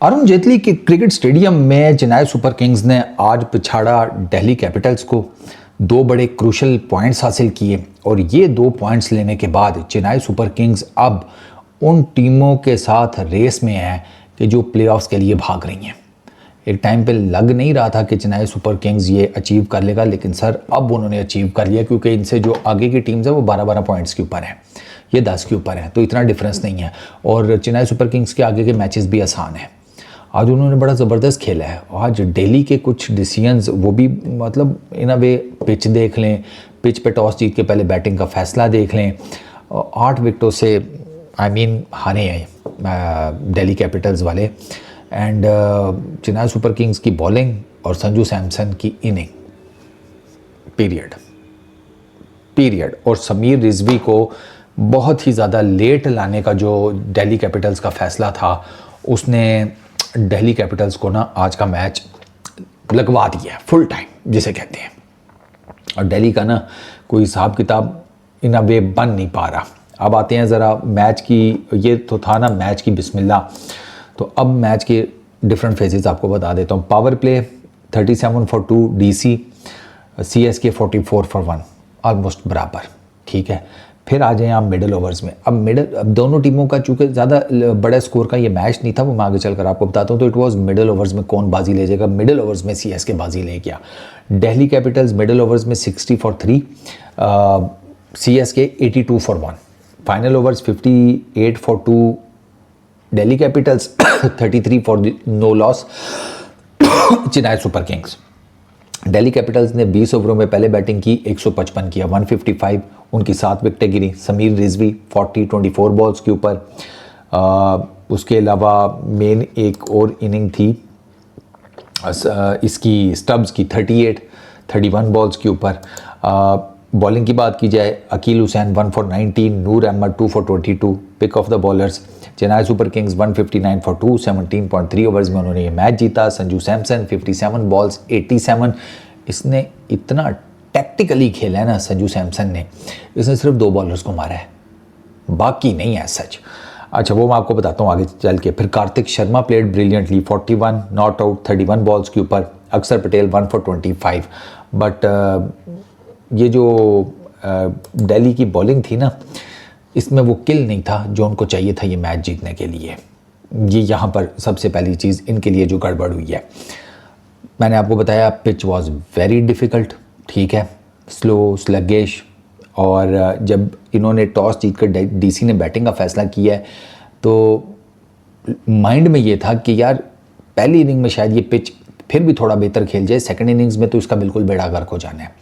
अरुण जेटली के cricket stadium में Chennai Super Kings ने आज पिछाड़ा दिल्ली कैपिटल्स को। दो बड़े क्रूशल पॉइंट्स हासिल किए और ये 2 पॉइंट्स लेने के बाद चेन्नई सुपर किंग्स अब उन टीमों के साथ रेस में है कि जो प्लेऑफ्स के लिए भाग रही हैं। एक टाइम पे लग नहीं रहा था कि चेन्नई सुपर किंग्स ये अचीव कर लेगा, लेकिन सर अब उन्होंने अचीव कर लिया, क्योंकि इनसे जो आगे की टीम्स है वो 12-12 पॉइंट्स के ऊपर है, ये 10 के ऊपर है, तो इतना डिफरेंस नहीं है। और चेन्नई सुपर किंग्स के आगे के मैचेस भी आसान हैं। आज उन्होंने बड़ा ज़बरदस्त खेला है। आज दिल्ली के कुछ डिसीजंस, वो भी मतलब इन अ वे पिच देख लें, पिच पे टॉस जीत के पहले बैटिंग का फैसला देख लें। 8 विकेटों से हारे हैं दिल्ली कैपिटल्स वाले। एंड चेन्नई सुपर किंग्स की बॉलिंग और संजू सैमसन की इनिंग पीरियड और समीर रिजवी को बहुत ही ज़्यादा लेट लाने का जो दिल्ली कैपिटल्स का फैसला था, उसने दिल्ली कैपिटल्स को ना आज का मैच लगवा दिया है, फुल टाइम जिसे कहते हैं। और दिल्ली का ना कोई हिसाब किताब इन अ वे बन नहीं पा रहा। अब आते हैं ज़रा मैच की, ये तो था ना मैच की बिस्मिल्लाह, तो अब मैच के डिफरेंट फेजेस आपको बता देता हूँ। Power play 37 for 2 DC, CSK 44 for 1, almost बराबर, ठीक है। फिर आ जाएं आप मिडल ओवर्स में। अब दोनों टीमों का चूँकि ज़्यादा बड़ा स्कोर का ये मैच नहीं था, वो मैं आगे चलकर आपको बताता हूँ। तो इट वाज मिडल ओवर्स में कौन बाजी ले जाएगा। मिडल ओवर्स में CSK बाजी ले गया। दिल्ली कैपिटल्स मिडल ओवर्स में 60 for 3, CSK 82 for 1। Final overs 58 for 2 Delhi Capitals, 33 for no loss Chennai Super Kings. Delhi Capitals ने 20 ओवरों में पहले बैटिंग की, 155 किया, 155, उनकी 7 विकेटें गिरी। समीर रिजवी 24 बॉल्स के ऊपर। उसके अलावा मेन एक और इनिंग थी इसकी स्टब्स की, 31 बॉल्स के ऊपर। बॉलिंग की बात की जाए, Akeal Hosein 1 for 19, Noor Ahmad 2 for 22, pick of the bowlers. Chennai Super Kings 159 for 2, 17.3 overs में उन्होंने ये मैच जीता। संजू सैमसन 57 बॉल्स 87। इसने इतना टैक्टिकली खेला है ना संजू सैमसन ने, इसने सिर्फ 2 बॉलर्स को मारा है, बाकी नहीं है सच। अच्छा, वो मैं आपको बताता हूँ आगे चल के। फिर Kartik Sharma played brilliantly, 41 not out, 31 balls के ऊपर। अक्षर पटेल 1 for 25। बट ये जो दिल्ली की बॉलिंग थी ना, इसमें वो किल नहीं था जो उनको चाहिए था ये मैच जीतने के लिए। ये यहाँ पर सबसे पहली चीज़ इनके लिए जो गड़बड़ हुई है। मैंने आपको बताया पिच वॉज वेरी डिफ़िकल्ट, ठीक है, स्लो स्लगिश। और जब इन्होंने टॉस जीत कर DC ने बैटिंग का फैसला किया है, तो माइंड में ये था कि यार पहली इनिंग में शायद ये पिच फिर भी थोड़ा बेहतर खेल जाए, सेकंड इनिंग्स में तो इसका बिल्कुल बेड़ा गर्क हो जाना है।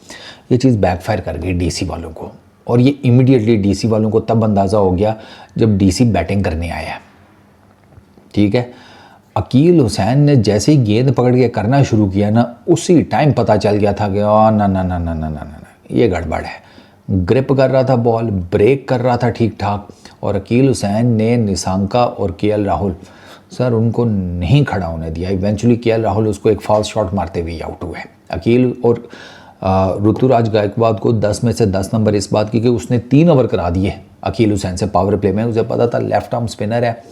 ये चीज़ बैकफायर कर गई DC वालों को, और ये इमीडिएटली DC वालों को तब अंदाज़ा हो गया जब DC बैटिंग करने आया, ठीक है। अकील हुसैन ने जैसे ही गेंद पकड़ के करना शुरू किया ना, उसी टाइम पता चल गया था कि ना ना ना ना ना ना ये गड़बड़ है। ग्रिप कर रहा था बॉल, ब्रेक कर रहा था ठीक ठाक, और अकील हुसैन ने निशांका और KL राहुल, सर उनको नहीं खड़ा होने दिया। इवेंचुअली KL राहुल उसको एक फॉल्स शॉट मारते हुए आउट हुए। अकील और ऋतुराज गायकवाड को 10 में से 10 नंबर इस बात की कि उसने 3 ओवर करा दिए अकील हुसैन से पावर प्ले में। उसे पता था लेफ्ट आर्म स्पिनर है,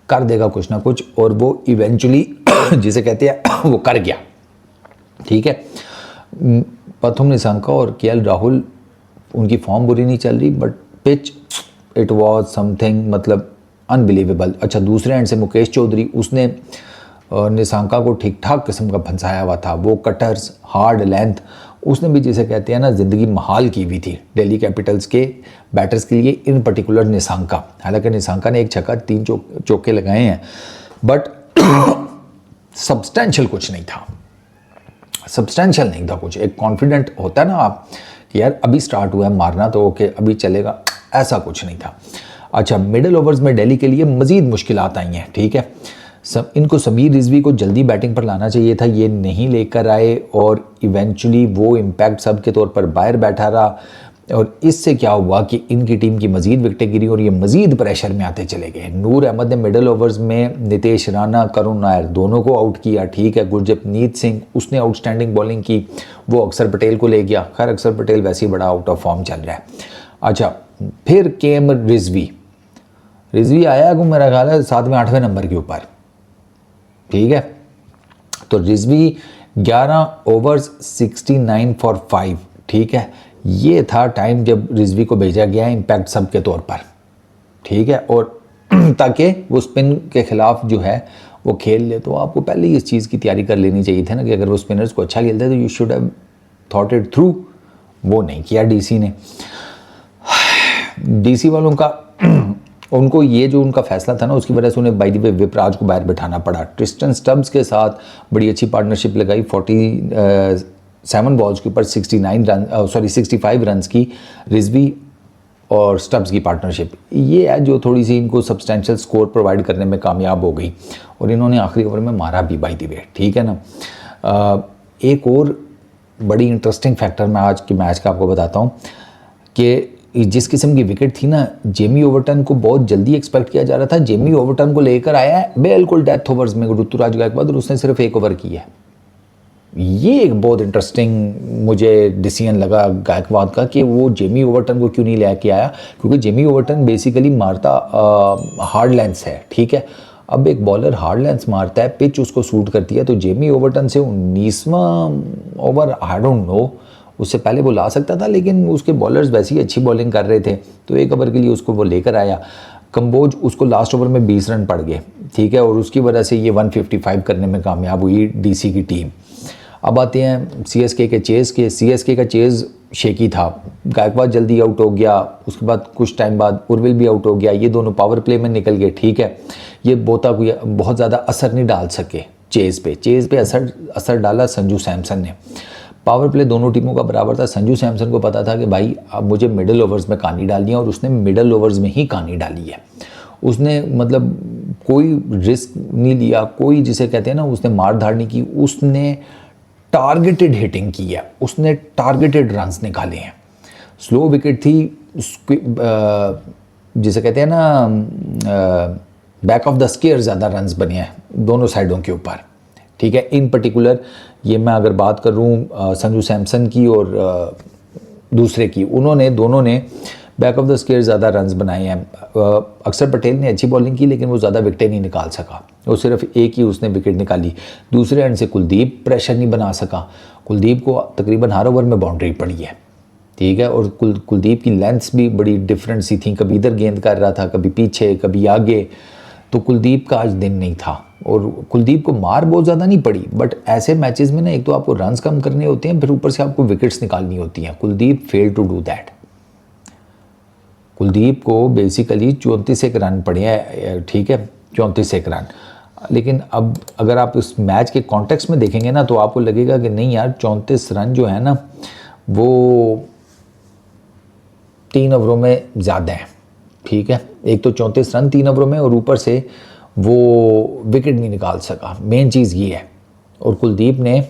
कर देगा कुछ ना कुछ, और वो इवेंचुअली जिसे कहते हैं वो कर गया, ठीक है। प्रथम निशांका और KL राहुल, उनकी फॉर्म बुरी नहीं चल रही, but pitch it was something मतलब अनबिलीवेबल। अच्छा, दूसरे एंड से मुकेश चौधरी, उसने निशांका को ठीक ठाक किस्म का फंसाया हुआ था। वो कटर्स, हार्ड लेंथ, उसने भी जिसे कहते हैं ना ज़िंदगी महाल की हुई थी दिल्ली कैपिटल्स के बैटर्स के लिए, इन पर्टिकुलर निशांका। हालांकि निशांका ने 1 छक्का 3 चौके लगाए हैं, बट सब्सटेंशियल कुछ नहीं था, सब्सटेंशियल नहीं था कुछ। एक कॉन्फिडेंट होता है ना आप कि यार अभी स्टार्ट हुआ है मारना तो ओके अभी चलेगा, ऐसा कुछ नहीं था। अच्छा, मिडिल ओवर्स में दिल्ली के लिए मज़ीद मुश्किलात आई हैं, ठीक है। इनको समीर रिजवी को जल्दी बैटिंग पर लाना चाहिए था, ये नहीं लेकर आए, और इवेंचुअली वो इम्पैक्ट सब के तौर पर बाहर बैठा रहा। और इससे क्या हुआ कि इनकी टीम की मज़ीद विकेटें गिरी और ये मज़ीद प्रेशर में आते चले गए। नूर अहमद ने मिडल ओवर्स में नितेश राणा, करुण नायर दोनों को आउट किया, ठीक है। गुरजपनीत सिंह, उसने आउटस्टैंडिंग बॉलिंग की, वो अक्षर पटेल को ले गया। खैर अक्षर पटेल वैसे ही बड़ा आउट ऑफ फॉर्म चल रहा है। अच्छा, फिर केम रिजवी आया को मेरा ख्याल है 7वें 8वें नंबर के ऊपर, ठीक है। तो रिजवी 11 ओवर्स 69 फॉर 5, ठीक है। ये था टाइम जब रिजवी को भेजा गया इम्पैक्ट सब के तौर पर, ठीक है। और ताकि वो स्पिन के खिलाफ जो है वो खेल ले, तो आपको पहले ही इस चीज़ की तैयारी कर लेनी चाहिए थी ना कि अगर वो स्पिनर्स को अच्छा खेलते तो you should have thought it through. वो नहीं किया डीसी ने। डीसी वालों का उनको ये जो उनका फैसला था ना, उसकी वजह से उन्हें बाय द वे विपराज को बाहर बिठाना पड़ा। ट्रिस्टन स्टब्स के साथ बड़ी अच्छी पार्टनरशिप लगाई, 47 बॉल्स के ऊपर 65 रन्स की रिजवी और स्टब्स की पार्टनरशिप। ये है जो थोड़ी सी इनको सब्सटेंशियल स्कोर प्रोवाइड करने में कामयाब हो गई, और इन्होंने आखिरी ओवर में मारा भी बाय द वे, ठीक है ना। एक और बड़ी इंटरेस्टिंग फैक्टर मैं आज के मैच का आपको बताता हूँ कि जिस किस्म की विकेट थी ना, जेमी ओवर्टन को बहुत जल्दी एक्सपेक्ट किया जा रहा था। जेमी ओवर्टन को लेकर आया है बिल्कुल डेथ ओवर्स में ऋतुराज गायकवाड, और उसने सिर्फ 1 ओवर की है। ये एक बहुत इंटरेस्टिंग मुझे डिसीजन लगा गायकवाड का कि वो जेमी ओवर्टन को क्यों नहीं लेके आया, क्योंकि जेमी ओवर्टन बेसिकली मारता हार्ड लेंथ्स है, ठीक है। अब एक बॉलर हार्ड लेंथ्स मारता है, पिच उसको सूट करती है, तो जेमी ओवर्टन से 19वां ओवर आई डोंट नो, उससे पहले वो ला सकता था, लेकिन उसके बॉलर्स वैसे ही अच्छी बॉलिंग कर रहे थे, तो 1 ओवर के लिए उसको वो लेकर आया। कंबोज उसको लास्ट ओवर में 20 रन पड़ गए, ठीक है, और उसकी वजह से ये 155 करने में कामयाब हुई डीसी की टीम। अब आते हैं सीएसके के चेज़ के। सीएसके का चेज़ शेकी था, गायकवाड जल्दी आउट हो गया, उसके बाद कुछ टाइम बाद उर्विल भी आउट हो गया, ये दोनों पावर प्ले में निकल गए, ठीक है। ये बहुत ज़्यादा असर नहीं डाल सके चेज़ पे असर डाला संजू सैमसन ने। पावर प्ले दोनों टीमों का बराबर था। संजू सैमसन को पता था कि भाई अब मुझे मिडल ओवर्स में कहानी डालनी है, और उसने मिडल ओवर्स में ही कहानी डाली है। उसने मतलब कोई रिस्क नहीं लिया, कोई जिसे कहते हैं ना, उसने मार धाड़ नहीं की, उसने टारगेटेड हिटिंग की है, उसने टारगेटेड रन्स निकाले हैं। स्लो विकेट थी, जिसे कहते हैं ना बैक ऑफ द स्केयर ज़्यादा रन्स बने हैं दोनों साइडों के ऊपर, ठीक है। इन पर्टिकुलर ये मैं अगर बात करूँ संजू सैमसन की और दूसरे की, दोनों ने बैक ऑफ द स्केयर ज़्यादा रन्स बनाए हैं। अक्षर पटेल ने अच्छी बॉलिंग की, लेकिन वो ज़्यादा विकेटें नहीं निकाल सका, वो सिर्फ एक ही उसने विकेट निकाली। दूसरे एंड से कुलदीप प्रेशर नहीं बना सका। कुलदीप को तकरीबन हर ओवर में बाउंड्री पड़ी है, ठीक है। और कुलदीप की लेंथ्स भी बड़ी डिफरेंट सी थी, कभी इधर गेंद कर रहा था, कभी पीछे, कभी आगे। तो कुलदीप का आज दिन नहीं था, और कुलदीप को मार बहुत ज़्यादा नहीं पड़ी, बट ऐसे मैचेस में ना एक तो आपको रन्स कम करने होते हैं, फिर ऊपर से आपको विकेट्स निकालनी होती हैं। Kuldeep fail to do that. Kuldeep को बेसिकली 34 एक रन पड़े हैं, ठीक है, 34 एक रन। लेकिन अब अगर आप इस मैच के कॉन्टेक्स्ट में देखेंगे ना, तो आपको लगेगा कि नहीं यार, 34 रन जो है ना वो 3 ओवरों में ज़्यादा है, ठीक है। एक तो 34 रन 3 ओवरों में, और ऊपर से वो विकेट नहीं निकाल सका, मेन चीज़ ये है। और कुलदीप ने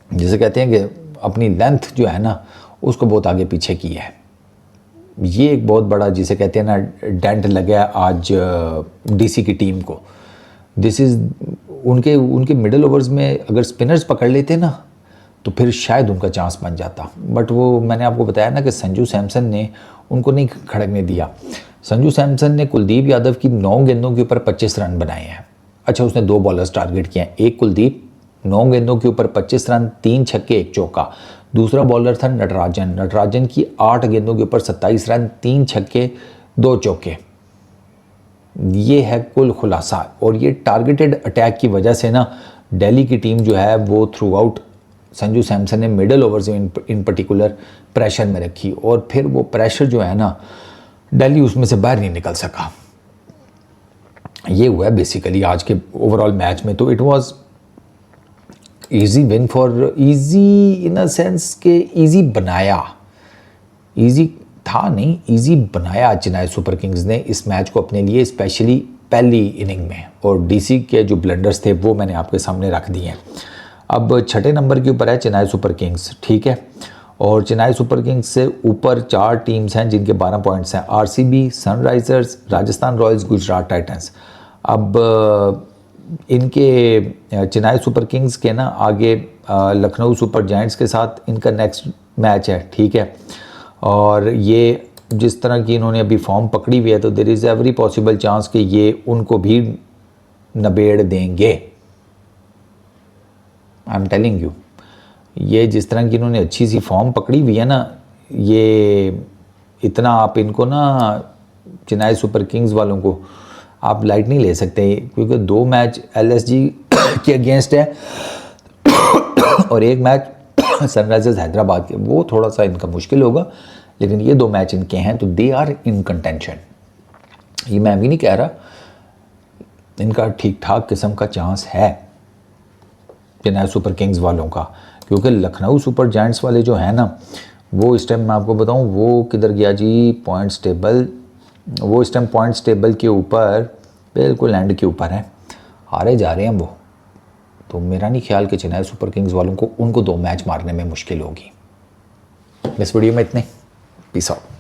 जिसे कहते हैं कि अपनी लेंथ जो है ना उसको बहुत आगे पीछे की है। ये एक बहुत बड़ा जिसे कहते हैं ना डेंट लगा आज डीसी की टीम को। दिस इज़ उनके मिडल ओवर्स में अगर स्पिनर्स पकड़ लेते ना तो फिर शायद उनका चांस बन जाता, बट वो मैंने आपको बताया ना कि संजू सैमसन ने उनको नहीं खड़कने दिया। संजू सैमसन ने कुलदीप यादव की 9 गेंदों के ऊपर 25 रन बनाए हैं। अच्छा, उसने 2 बॉलर्स टारगेट किए हैं, एक कुलदीप 9 गेंदों के ऊपर 25 रन, 3 छक्के 1 चौका। दूसरा बॉलर था नटराजन की 8 गेंदों के ऊपर 27 रन, 3 छक्के 2 चौके। ये है कुल खुलासा। और ये टारगेटेड अटैक की वजह से ना दिल्ली की टीम जो है वो थ्रू आउट संजू सैमसन ने middle overs in particular pressure में रखी, और फिर वो प्रेशर जो है ना दिल्ली उसमें से बाहर नहीं निकल सका। ये हुआ बेसिकली आज के ओवरऑल मैच में। तो it was easy win for easy in a sense के इजी बनाया, इजी था नहीं, इजी बनाया चेन्नई सुपर किंग्स ने इस मैच को अपने लिए, स्पेशली पहली इनिंग में। और डीसी के जो ब्लंडर्स थे वो मैंने आपके सामने रख दिए हैं। अब 6ठे नंबर के ऊपर है चेन्नई सुपर किंग्स, ठीक है। और चेन्नई सुपर किंग्स से ऊपर 4 टीम्स हैं जिनके 12 पॉइंट्स हैं, RCB, Sunrisers, Rajasthan Royals, Gujarat Titans. अब इनके चेन्नई सुपर किंग्स के ना आगे लखनऊ सुपर जायंट्स के साथ इनका नेक्स्ट मैच है, ठीक है। और ये जिस तरह की इन्होंने अभी फॉर्म पकड़ी हुई है, तो there is every possible chance कि ये उनको भी नबेड़ देंगे, आई एम टेलिंग यू। ये जिस तरह की इन्होंने अच्छी सी फॉर्म पकड़ी हुई है ना, ये इतना आप इनको ना, चेन्नई सुपर किंग्स वालों को आप लाइट नहीं ले सकते, क्योंकि 2 मैच LSG के अगेंस्ट है और 1 मैच सनराइजर्स हैदराबाद के, वो थोड़ा सा इनका मुश्किल होगा, लेकिन ये 2 मैच इनके हैं तो दे आर इन कंटेंशन। ये मैं भी नहीं कह रहा, इनका ठीक ठाक किस्म का चांस है चेन्नई सुपर किंग्स वालों का, क्योंकि लखनऊ सुपर जायंट्स वाले जो हैं ना, वो इस टाइम मैं आपको बताऊं वो किधर गया जी, पॉइंट्स टेबल, वो इस टाइम पॉइंट्स टेबल के ऊपर बिल्कुल एंड के ऊपर है, हारे जा रहे हैं वो। तो मेरा नहीं ख्याल कि चेन्नई सुपर किंग्स वालों को उनको 2 मैच मारने में मुश्किल होगी। इस वीडियो में इतने, पीस आउट।